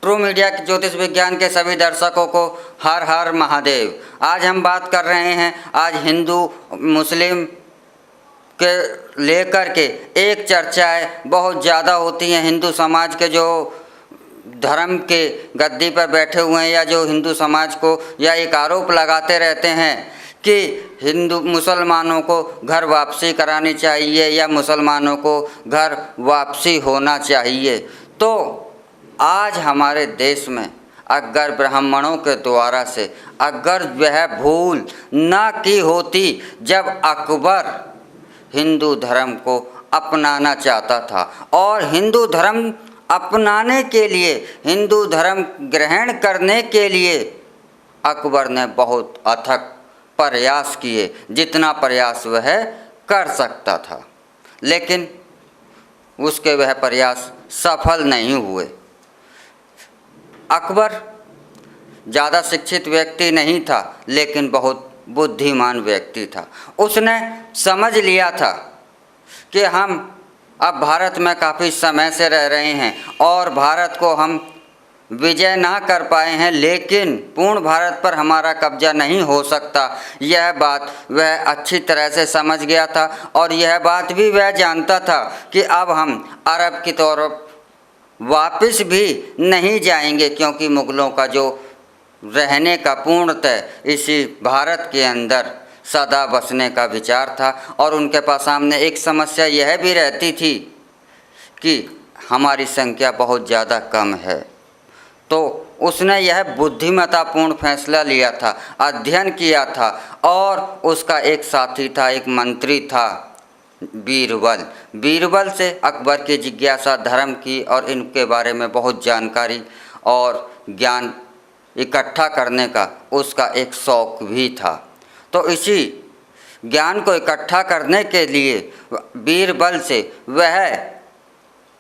True media के ज्योतिष विज्ञान के सभी दर्शकों को हर हर महादेव। आज हम बात कर रहे हैं आज हिंदू मुस्लिम के लेकर के एक चर्चाएं बहुत ज़्यादा होती हैं। हिंदू समाज के जो धर्म के गद्दी पर बैठे हुए हैं या जो हिंदू समाज को या एक आरोप लगाते रहते हैं कि हिंदू मुसलमानों को घर वापसी करानी चाहिए या मुसलमानों को घर वापसी होना चाहिए। तो आज हमारे देश में अगर ब्राह्मणों के द्वारा से अगर वह भूल ना की होती जब अकबर हिंदू धर्म को अपनाना चाहता था और हिंदू धर्म अपनाने के लिए, हिंदू धर्म ग्रहण करने के लिए अकबर ने बहुत अथक प्रयास किए, जितना प्रयास वह कर सकता था, लेकिन उसके वह प्रयास सफल नहीं हुए। अकबर ज़्यादा शिक्षित व्यक्ति नहीं था, लेकिन बहुत बुद्धिमान व्यक्ति था। उसने समझ लिया था कि हम अब भारत में काफ़ी समय से रह रहे हैं और भारत को हम विजय ना कर पाए हैं, लेकिन पूर्ण भारत पर हमारा कब्जा नहीं हो सकता। यह बात वह अच्छी तरह से समझ गया था और यह बात भी वह जानता था कि अब हम अरब की तरफ वापस भी नहीं जाएंगे, क्योंकि मुग़लों का जो रहने का पूर्णतः इसी भारत के अंदर सदा बसने का विचार था। और उनके पास सामने एक समस्या यह भी रहती थी कि हमारी संख्या बहुत ज़्यादा कम है। तो उसने यह बुद्धिमत्तापूर्ण फैसला लिया था, अध्ययन किया था और उसका एक साथी था, एक मंत्री था, बीरबल। बीरबल से अकबर की जिज्ञासा धर्म की और इनके बारे में बहुत जानकारी और ज्ञान इकट्ठा करने का उसका एक शौक़ भी था। तो इसी ज्ञान को इकट्ठा करने के लिए बीरबल से वह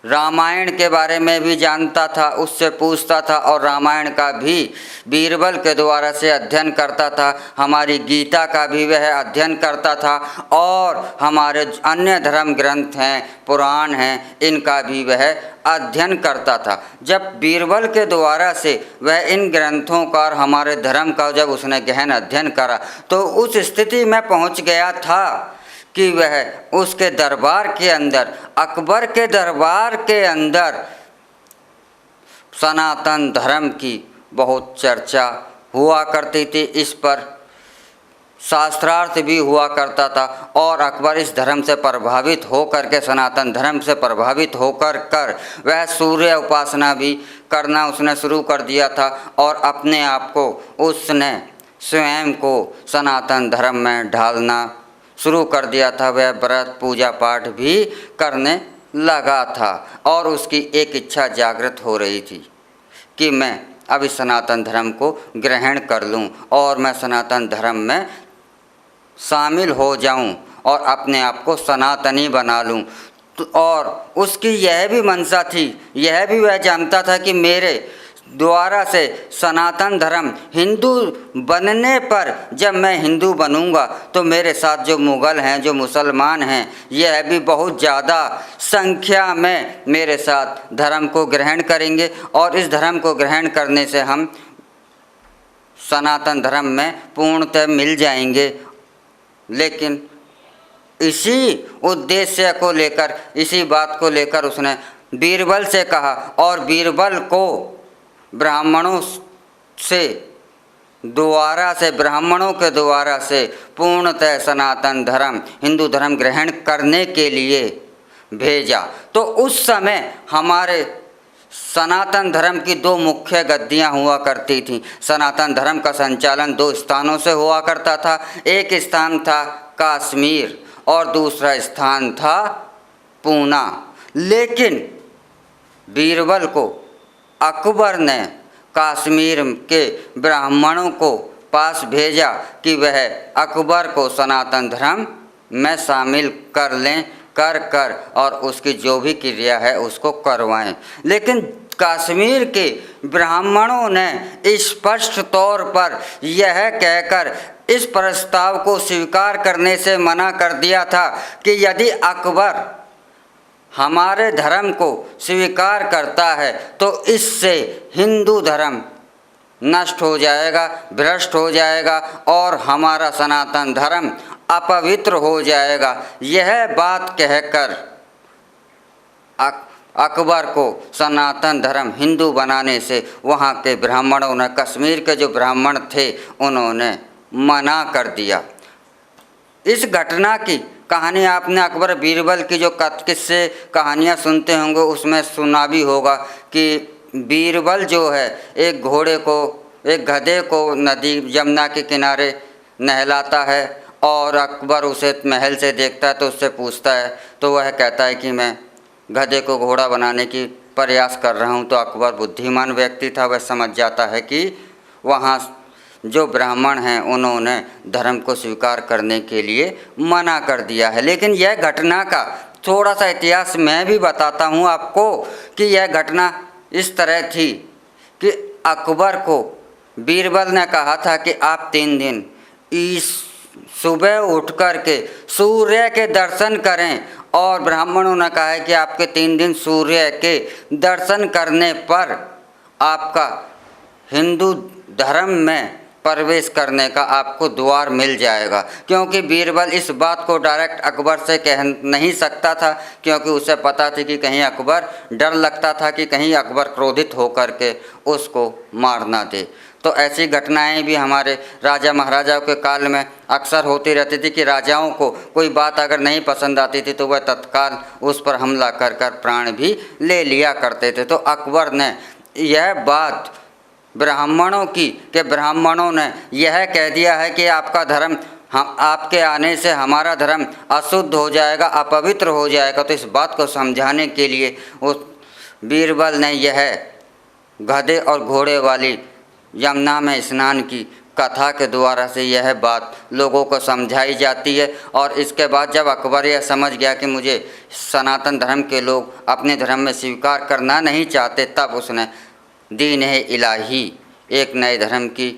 रामायण के बारे में भी जानता था, उससे पूछता था और रामायण का भी बीरबल के द्वारा से अध्ययन करता था। हमारी गीता का भी वह अध्ययन करता था और हमारे अन्य धर्म ग्रंथ हैं, पुराण हैं, इनका भी वह अध्ययन करता था। जब बीरबल के द्वारा से वह इन ग्रंथों का और हमारे धर्म का जब उसने गहन अध्ययन करा तो उस स्थिति में पहुंच गया था कि वह उसके दरबार के अंदर, अकबर के दरबार के अंदर सनातन धर्म की बहुत चर्चा हुआ करती थी, इस पर शास्त्रार्थ भी हुआ करता था और अकबर इस धर्म से प्रभावित होकर के, सनातन धर्म से प्रभावित होकर वह सूर्य उपासना भी करना उसने शुरू कर दिया था और अपने आप को उसने स्वयं को सनातन धर्म में ढालना शुरू कर दिया था। वह व्रत पूजा पाठ भी करने लगा था और उसकी एक इच्छा जागृत हो रही थी कि मैं अब इस सनातन धर्म को ग्रहण कर लूं और मैं सनातन धर्म में शामिल हो जाऊं और अपने आप को सनातनी बना लूं। और उसकी यह भी मंशा थी, यह भी वह जानता था कि मेरे द्वारा से सनातन धर्म हिंदू बनने पर, जब मैं हिंदू बनूंगा तो मेरे साथ जो मुग़ल हैं, जो मुसलमान हैं, यह भी बहुत ज़्यादा संख्या में मेरे साथ धर्म को ग्रहण करेंगे और इस धर्म को ग्रहण करने से हम सनातन धर्म में पूर्णतः मिल जाएंगे। लेकिन इसी उद्देश्य को लेकर, इसी बात को लेकर उसने बीरबल से कहा और बीरबल को ब्राह्मणों के द्वारा से पूर्णतः सनातन धर्म, हिंदू धर्म ग्रहण करने के लिए भेजा। तो उस समय हमारे सनातन धर्म की दो मुख्य गद्दियाँ हुआ करती थीं। सनातन धर्म का संचालन दो स्थानों से हुआ करता था। एक स्थान था कश्मीर और दूसरा स्थान था पूना। लेकिन बीरबल को अकबर ने कश्मीर के ब्राह्मणों को पास भेजा कि वह अकबर को सनातन धर्म में शामिल कर लें, कर और उसकी जो भी क्रिया है उसको करवाएं। लेकिन कश्मीर के ब्राह्मणों ने स्पष्ट तौर पर यह कहकर इस प्रस्ताव को स्वीकार करने से मना कर दिया था कि यदि अकबर हमारे धर्म को स्वीकार करता है तो इससे हिंदू धर्म नष्ट हो जाएगा, भ्रष्ट हो जाएगा और हमारा सनातन धर्म अपवित्र हो जाएगा। यह बात कहकर अकबर को सनातन धर्म हिंदू बनाने से वहाँ के ब्राह्मणों ने, कश्मीर के जो ब्राह्मण थे, उन्होंने मना कर दिया। इस घटना की कहानी आपने अकबर बीरबल की जो किस्से कहानियाँ सुनते होंगे उसमें सुना भी होगा कि बीरबल जो है एक गधे को नदी यमुना के किनारे नहलाता है और अकबर उसे महल से देखता है तो उससे पूछता है, तो वह कहता है कि मैं गधे को घोड़ा बनाने की प्रयास कर रहा हूँ। तो अकबर बुद्धिमान व्यक्ति था, वह समझ जाता है कि वहाँ जो ब्राह्मण हैं उन्होंने धर्म को स्वीकार करने के लिए मना कर दिया है। लेकिन यह घटना का थोड़ा सा इतिहास मैं भी बताता हूँ आपको कि यह घटना इस तरह थी कि अकबर को बीरबल ने कहा था कि आप 3 दिन सुबह उठ कर के सूर्य के दर्शन करें, और ब्राह्मणों ने कहा है कि आपके 3 दिन सूर्य के दर्शन करने पर आपका हिंदू धर्म में प्रवेश करने का आपको द्वार मिल जाएगा। क्योंकि बीरबल इस बात को डायरेक्ट अकबर से कह नहीं सकता था, क्योंकि उसे पता थी कि कहीं अकबर, डर लगता था कि कहीं अकबर क्रोधित होकर के उसको मार ना दे। तो ऐसी घटनाएं भी हमारे राजा महाराजाओं के काल में अक्सर होती रहती थी कि राजाओं को कोई बात अगर नहीं पसंद आती थी तो वह तत्काल उस पर हमला कर प्राण भी ले लिया करते थे। तो अकबर ने यह बात ब्राह्मणों की कि ब्राह्मणों ने यह कह दिया है कि आपका धर्म, हम आपके आने से हमारा धर्म अशुद्ध हो जाएगा, अपवित्र हो जाएगा। तो इस बात को समझाने के लिए उस बीरबल ने यह गधे और घोड़े वाली यमुना में स्नान की कथा के द्वारा से यह बात लोगों को समझाई जाती है। और इसके बाद जब अकबर यह समझ गया कि मुझे सनातन धर्म के लोग अपने धर्म में स्वीकार करना नहीं चाहते, तब उसने दीन है इलाही, एक नए धर्म की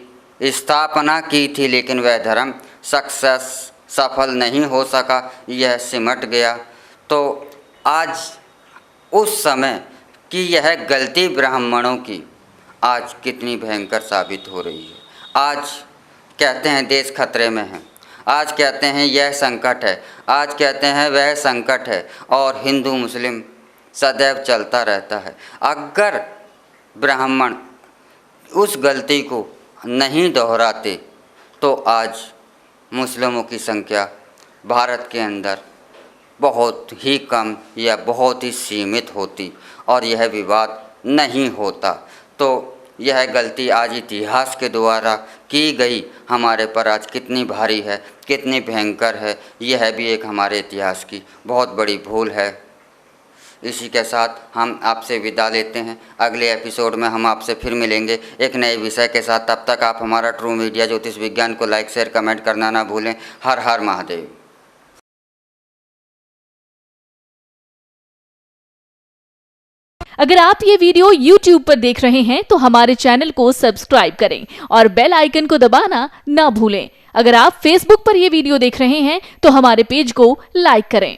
स्थापना की थी। लेकिन वह धर्म सफल नहीं हो सका, यह सिमट गया। तो आज उस समय की यह गलती ब्राह्मणों की आज कितनी भयंकर साबित हो रही है। आज कहते हैं देश खतरे में है, आज कहते हैं यह संकट है, आज कहते हैं वह संकट है, और हिंदू मुस्लिम सदैव चलता रहता है। अगर ब्राह्मण उस गलती को नहीं दोहराते तो आज मुस्लिमों की संख्या भारत के अंदर बहुत ही कम या बहुत ही सीमित होती और यह विवाद नहीं होता। तो यह गलती आज इतिहास के द्वारा की गई हमारे पर आज कितनी भारी है, कितनी भयंकर है, यह भी एक हमारे इतिहास की बहुत बड़ी भूल है। इसी के साथ हम आपसे विदा लेते हैं। अगले एपिसोड में हम आपसे फिर मिलेंगे एक नए विषय के साथ। तब तक आप हमारा ट्रू मीडिया ज्योतिष विज्ञान को लाइक, शेयर, कमेंट करना ना भूलें। हर हर महादेव। अगर आप ये वीडियो YouTube पर देख रहे हैं तो हमारे चैनल को सब्सक्राइब करें और बेल आइकन को दबाना ना भूलें। अगर आप Facebook पर ये वीडियो देख रहे हैं तो हमारे पेज को लाइक करें।